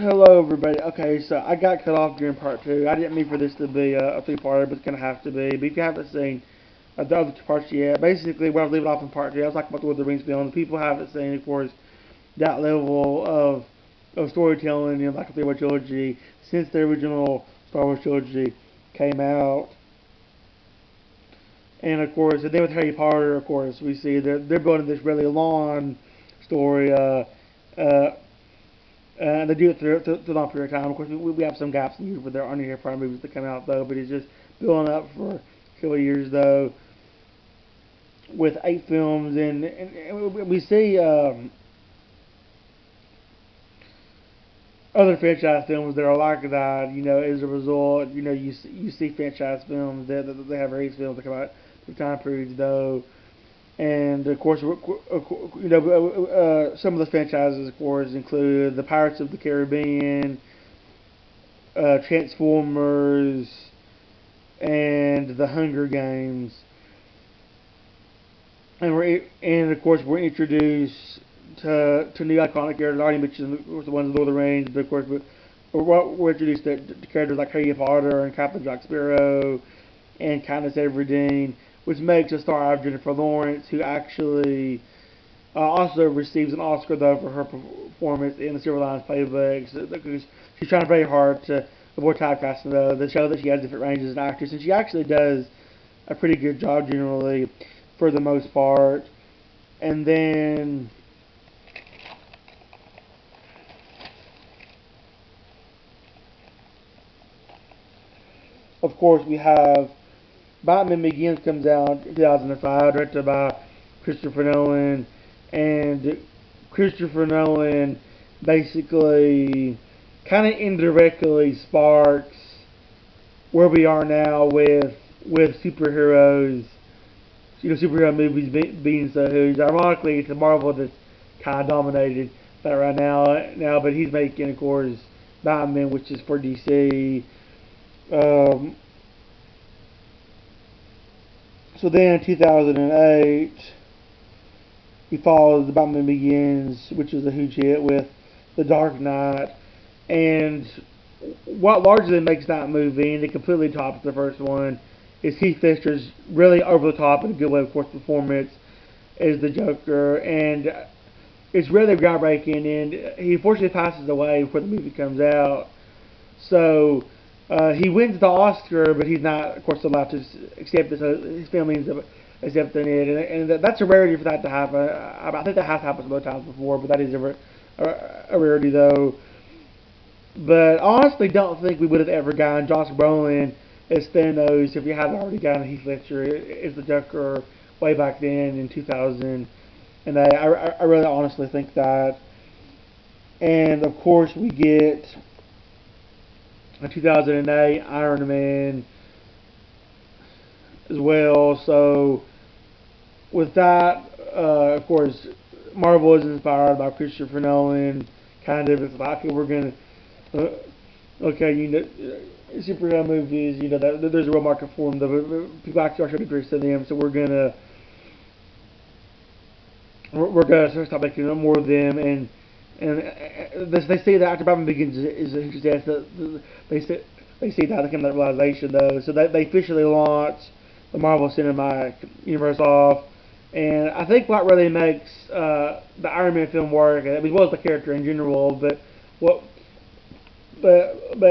Hello, everybody. Okay, so I got cut off during part two. I didn't mean for this to be a three-parter, but it's gonna have to be. But if you haven't seen the other two parts yet, basically where I was leaving off in part two, I was talking about the Lord of the Rings film. People haven't seen, of course, that level of storytelling in like a three-part trilogy since the original Star Wars trilogy came out. And of course, and then with Harry Potter, of course, we see they're building this really long story. They do it through a long period of time. Of course, we have some gaps in years where there aren't any prior movies that come out, though, but it's just building up for a couple of years, though, with 8 films. And we see other franchise films that are like that, as a result. You see franchise films that they have various films that come out through time periods, though. And of course, some of the franchises, of course, include the Pirates of the Caribbean, Transformers, and the Hunger Games. And of course, we're introduced to new iconic characters. I already mentioned, of course, the ones in Lord of the Rings, but of course, we're introduced to characters like Harry Potter and Captain Jack Sparrow and Katniss Everdeen, which makes a star out of Jennifer Lawrence, who actually also receives an Oscar, though, for her performance in the Silver Linings Playbook. Because she's trying very hard to avoid typecasting, though, to show that she has different ranges as an actress, and she actually does a pretty good job generally, for the most part. And then of course, we have Batman Begins comes out in 2005, directed by Christopher Nolan, and Christopher Nolan basically kind of indirectly sparks where we are now with superheroes, superhero movies being so huge. Ironically, it's Marvel that's kind of dominated that right now, but he's making, of course, Batman, which is for DC. So then in 2008, he followed The Batman Begins, which was a huge hit, with The Dark Knight. And what largely makes that movie, and it completely tops the first one, is Heath Ledger's really over the top in a good way, of course, performance as the Joker. And it's really groundbreaking, and he unfortunately passes away before the movie comes out. So he wins the Oscar, but he's not, of course, allowed to accept it. So his family ends up accepting it, and that's a rarity for that to happen. I think that has happened some other times before, but that is a rarity, though. But I honestly don't think we would have ever gotten Josh Brolin as Thanos if we hadn't already gotten Heath Ledger as the Joker way back then in 2000. And I really honestly think that. And of course, we get in 2008 Iron Man as well. So with that, of course, Marvel is inspired by Christopher Nolan. Kind of, it's like, okay, we're gonna superhero movies. There's a real market for them. People actually are showing interest in them. So we're gonna start making more of them. And they say that after Batman Begins is a success. They see that, they come to that realization, though. So they officially launched the Marvel Cinematic Universe off. And I think what really makes the Iron Man film work, as well as the character in general, but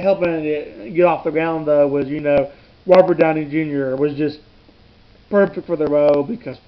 helping it get off the ground, though, was, Robert Downey Jr. was just perfect for the role, because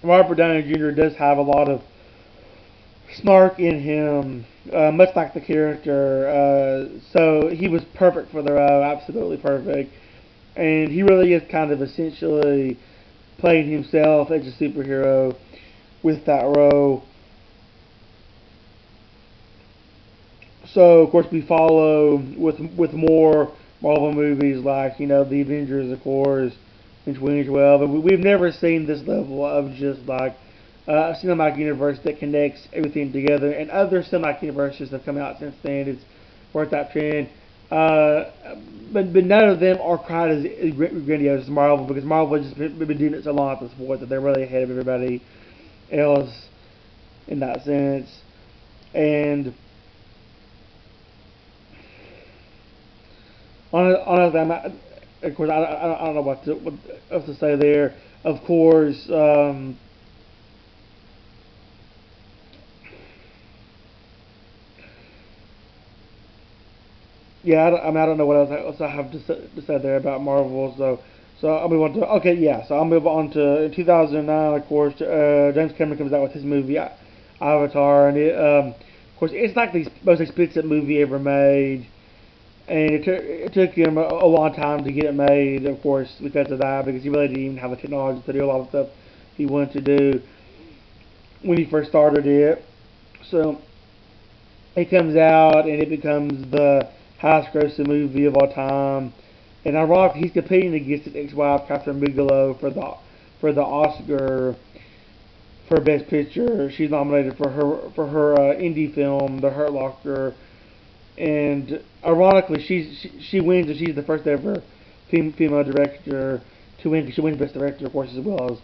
Robert Downey Jr. does have a lot of snark in him, much like the character. So he was perfect for the role, absolutely perfect. And he really is kind of essentially playing himself as a superhero with that role. So of course we follow with more Marvel movies like the Avengers, of course, in 2012. And we've never seen this level of just like a cinematic universe that connects everything together. And other cinematic universes have come out since then. It's worth that trend. But none of them are quite as grandiose as Marvel, because Marvel has just been doing it so long at this point that they're really ahead of everybody else in that sense. And Honestly, of course, I don't know what else to say there. Of course, yeah, I don't know what else I have to say there about Marvel. So I'll move on to okay, yeah. So I'll move on to in 2009. Of course, James Cameron comes out with his movie Avatar, and of course, it's like the most expensive movie ever made, and it took him a long time to get it made. Of course, because of that, because he really didn't even have the technology to do a lot of stuff he wanted to do when he first started it. So it comes out and it becomes the highest grossing movie of all time. And ironically, he's competing against his ex-wife Catherine Bigelow for the Oscar for Best Picture. She's nominated for her indie film, The Hurt Locker, and ironically, she wins, and she's the first ever female director to win. She wins Best Director, of course, as well as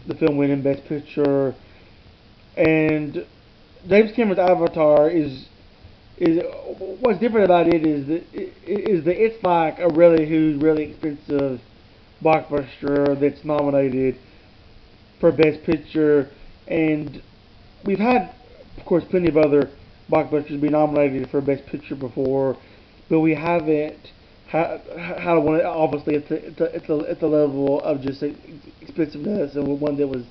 the film winning Best Picture. And James Cameron's Avatar is what's different about it is that it's like a really expensive blockbuster that's nominated for Best Picture, and we've had, of course, plenty of other blockbusters be nominated for Best Picture before, but we haven't had one. Obviously, it's a level of just expensiveness, and one that was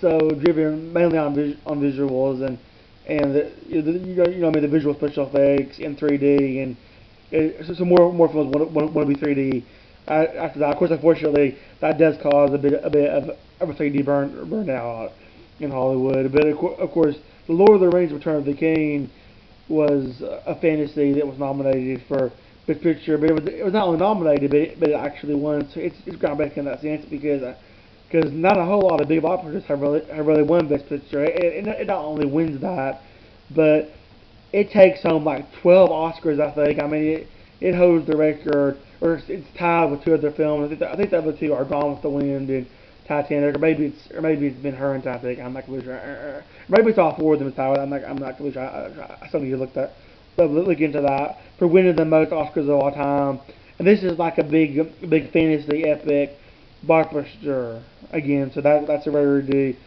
so driven mainly on visuals and I mean the visual special effects in 3D and so more films want to be 3D. After that, of course, unfortunately, that does cause a bit of a 3D burnout in Hollywood. But of course, the Lord of the Rings: Return of the King was a fantasy that was nominated for Best Picture, but it was not only nominated, but it actually won. So it's groundbreaking in that sense because not a whole lot of big blockbusters have really won Best Picture. It not only wins that, but it takes home like 12 Oscars. I think. I mean, it holds the record, or it's tied with two other films. I think the other two are Gone with the Wind and Titanic, or maybe it's been her and Titanic. I'm not really sure. Maybe it's all four of them is tied. I'm not really sure. I still need to look into that for winning the most Oscars of all time. And this is like a big fantasy epic blockbuster again. So that's a rarity.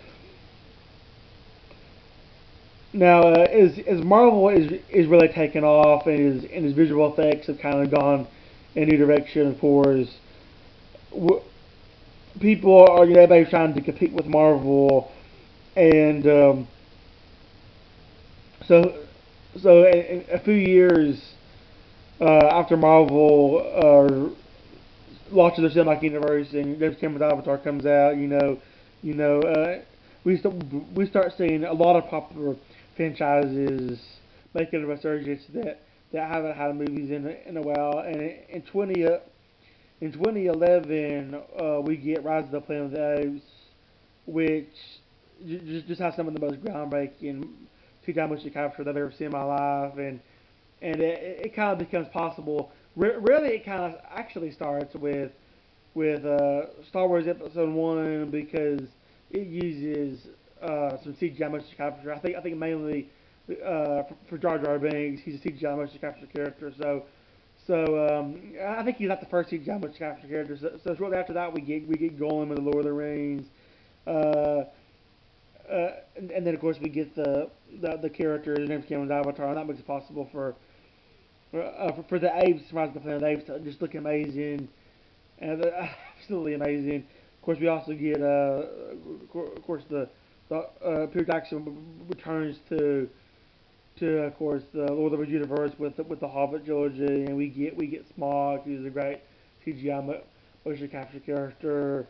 Now, as Marvel is really taken off and his visual effects have kind of gone in a new direction, of course, people are everybody's trying to compete with Marvel, and so in a few years after Marvel launches their cinematic universe and James Cameron's Avatar comes out, you know, we start seeing a lot of popular franchises making a resurgence that haven't had movies in a while. And in 2011, we get Rise of the Planet of the Apes, which just has some of the most groundbreaking CGI motion capture that I've ever seen in my life, and it kind of becomes possible. Really, it kind of actually starts with Star Wars Episode One because it uses some CGI motion capture. I think mainly for Jar Jar Binks, he's a CGI motion capture character. I think he's not the first CGI motion capture character. So shortly after that, we get Gollum in the Lord of the Rings. Uh, and then of course we get the character, his name's Cameron's Avatar, and that makes it possible for the apes, Rise of the Planet of the Apes, to just look amazing and absolutely amazing. Of course, we also get, of course, Peter Jackson returns to of course the Lord of the Rings universe with the Hobbit trilogy, and we get Smaug, who's a great CGI motion capture character.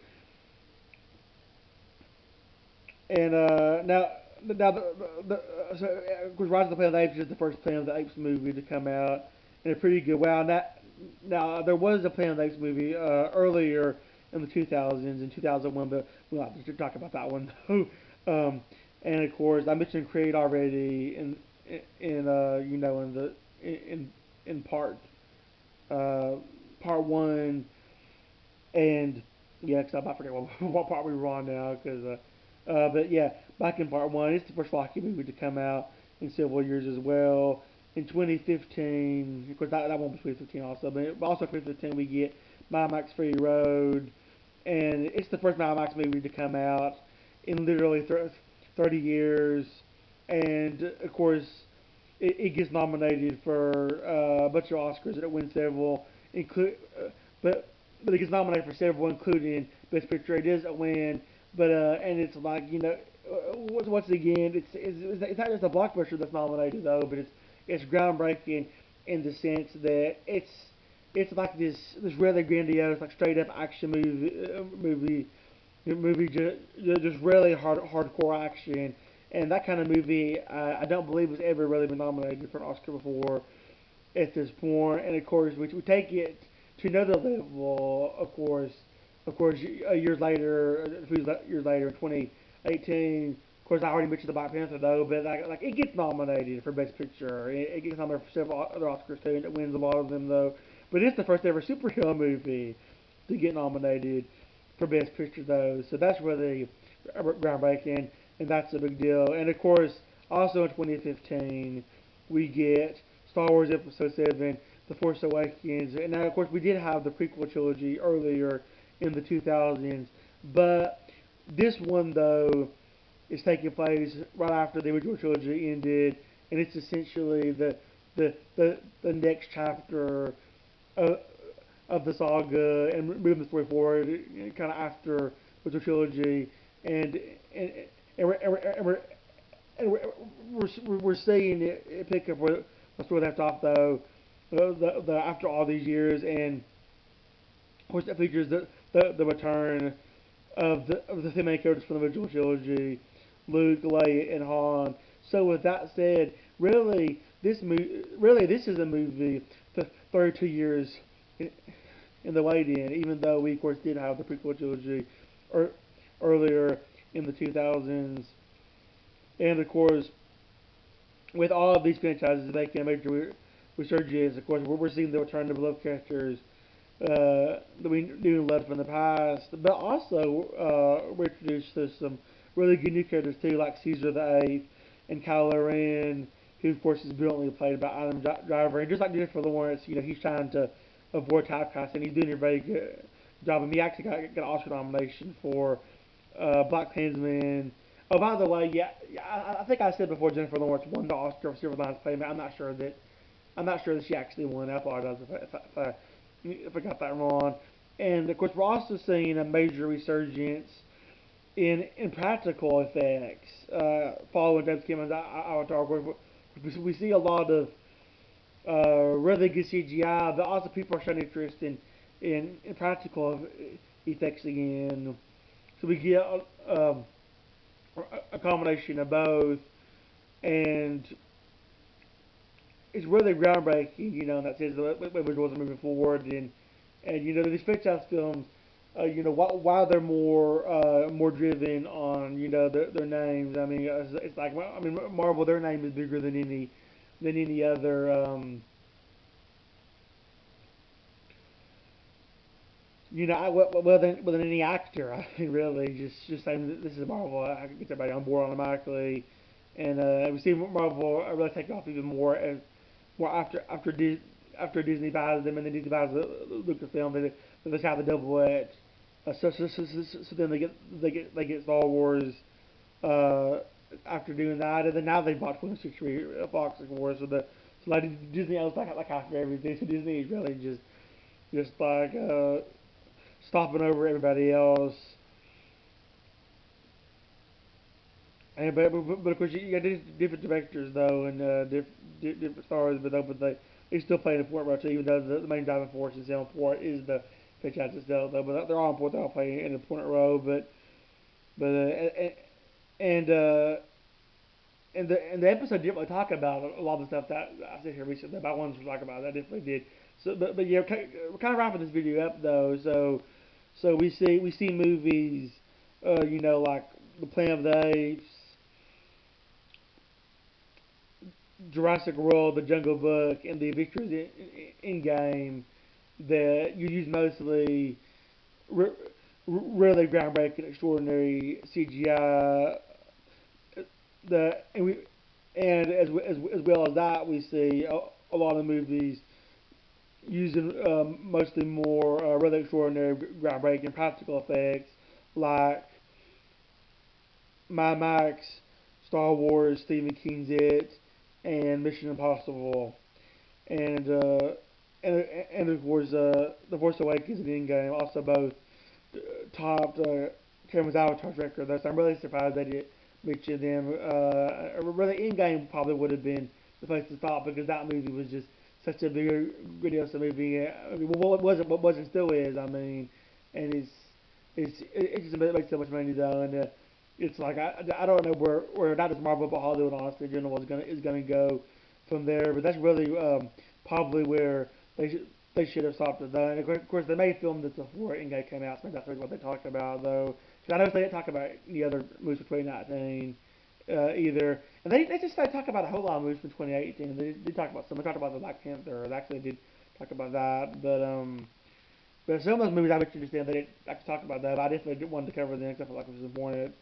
And so of course, Rise of the Planet of the Apes is the first Planet of the Apes movie to come out, and a pretty good. Wow, now there was a Planet of the Apes movie earlier in the 2000s in 2001, but we'll have to talk about that one though. And of course, I mentioned Creed already in in uh, part one, and yeah, because I'm about to forget what part we were on now, but yeah, back in part one, it's the first Rocky movie to come out in several years as well. in 2015, of course that one was 2015 also, but also 2015 we get Mad Max Fury Road, and it's the first Mad Max movie to come out in literally 30 years, and of course it gets nominated for a bunch of Oscars and it wins several, but it gets nominated for several, including Best Picture. It doesn't win, but and it's like once again, it's not just a blockbuster that's nominated though, but it's groundbreaking in the sense that it's like this really grandiose, like straight up action movie just really hardcore action, and that kind of movie I don't believe has ever really been nominated for an Oscar before at this point. And of course we take it to another level. Of course, years later, a few years later, in 2018. Of course, I already mentioned the Black Panther though, but like it gets nominated for Best Picture. It gets nominated for several other Oscars too, and it wins a lot of them though. But it's the first ever superhero movie to get nominated for Best Picture though, so that's really groundbreaking, and that's a big deal. And of course, also in 2015, we get Star Wars Episode 7, The Force Awakens, and now of course we did have the prequel trilogy earlier in the 2000s, but this one though is taking place right after the original trilogy ended, and it's essentially the next chapter of, of the saga and moving the story forward, kind of after the trilogy, and we're seeing it pick up where the story left off though, after all these years, and of course that features the return of the main characters from the original trilogy, Luke, Leia, and Han. So with that said, really this is a movie 32 years in the wait-in, even though we of course did have the prequel trilogy earlier in the 2000s, and of course with all of these franchises making a major resurgence, of course we're seeing the return of beloved characters that we knew and loved from the past, but also we're introduced to some really good new characters too, like Caesar the Eighth and Kylo Ren, who of course is brilliantly played by Adam Driver, and just like Jennifer Lawrence, he's trying to avoid typecasting. He's doing a very good job, and he actually got an Oscar nomination for Black Klansman. Oh, by the way, yeah, I think I said before Jennifer Lawrence won the Oscar for Silver Linings Playbook. I'm not sure that she actually won. I apologize if I got that wrong. And of course, we're also seeing a major resurgence in practical effects following James Cameron's Avatar. We see a lot of really good CGI, but also people are showing interest in practical effects again. So we get a combination of both, and it's really groundbreaking, in that sense, the way visuals are moving forward, and these franchise films, while they're more driven on their names. I mean, it's like, Marvel, their name is bigger than any other. Than any actor. I mean, really, just saying this is Marvel, I can get everybody on board automatically, and we see Marvel really take off even more after Disney buys them, and then Disney buys Lucasfilm. They just have the double edge. So then they get Star Wars after doing that, and then now they bought 20th Century Fox, of course. So like Disney owns like half of everything. So Disney is really just like stopping over everybody else. And but of course you got different directors though, and different stars, but they still play an important role too, even though the main driving force and selling point is the franchise itself though. But they're all important. They all play an important role. And the episode didn't really talk about a lot of the stuff that I said here recently about ones we talk about. That definitely did. So, but yeah, we're kind of wrapping this video up though. So we see movies, like The Planet of the Apes, Jurassic World, The Jungle Book, and The Avengers Endgame that you use mostly really groundbreaking, extraordinary CGI. and as well as that, we see a lot of movies using mostly more really extraordinary, groundbreaking practical effects like Mad Max, Star Wars, Stephen King's It, and Mission Impossible, and uh, and of course The Force Awakens and Endgame also both topped Cameron's Avatar's record. Thus, I'm really surprised they didn't mention them. Really, Endgame probably would have been the place to stop because that movie was just such a big, grandiose movie. I mean, what wasn't, still is. I mean, and it just makes so much money though, and it's like I don't know where not just Marvel but Hollywood honestly in general is gonna go from there. But that's really probably where they should have stopped it though. And of course they may film this before Endgame came out, so that's what they talked about though. Because I know they didn't talk about any other movies for 2019 either. And they just started talking about a whole lot of movies from 2018. They did talk about some. They talked about the Black Panther. They actually did talk about that, but some of those movies I was interested in, they didn't actually talk about that. But I definitely wanted to cover them because I felt like it was important.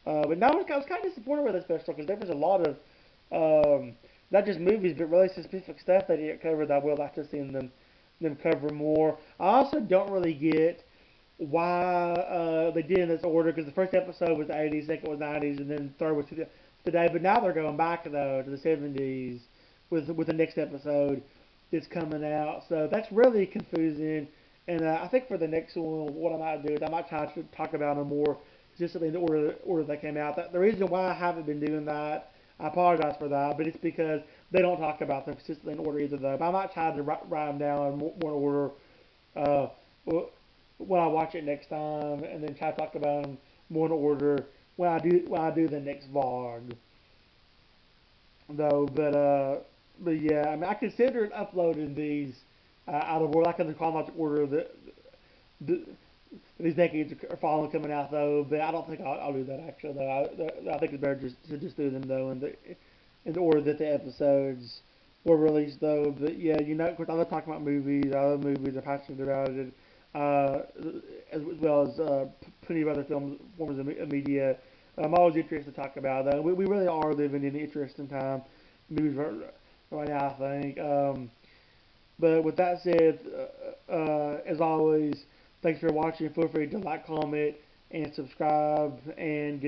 But now I was kind of disappointed with this special because there was a lot of not just movies but really specific stuff they didn't cover that I would like to see them cover more. I also don't really get why they did in this order because the first episode was the 80s, second was the 90s, and then the third was today. But now they're going back though to the 70s with the next episode that's coming out. So that's really confusing. And I think for the next one, what I might do is I might try to talk about them more consistently in the order they came out. The reason why I haven't been doing that, I apologize for that, but it's because they don't talk about them consistently in order either though. But I might try to write them down in more order uh, when I watch it next time, and then try to talk about them more in order when I do the next vlog though. But yeah, I mean I considered uploading these out of order, like in the chronological order that the, these decades are following coming out though. But I don't think I'll do that actually though. I think it's better just do them though in the order that the episodes were released though. But yeah, of course I love talking about movies. I love movies. I'm passionate about it. Uh, as well as plenty of other forms of media. I'm always interested to talk about that. We really are living in an interesting time, movies right now. I think. But with that said, as always, thanks for watching. Feel free to like, comment, and subscribe. And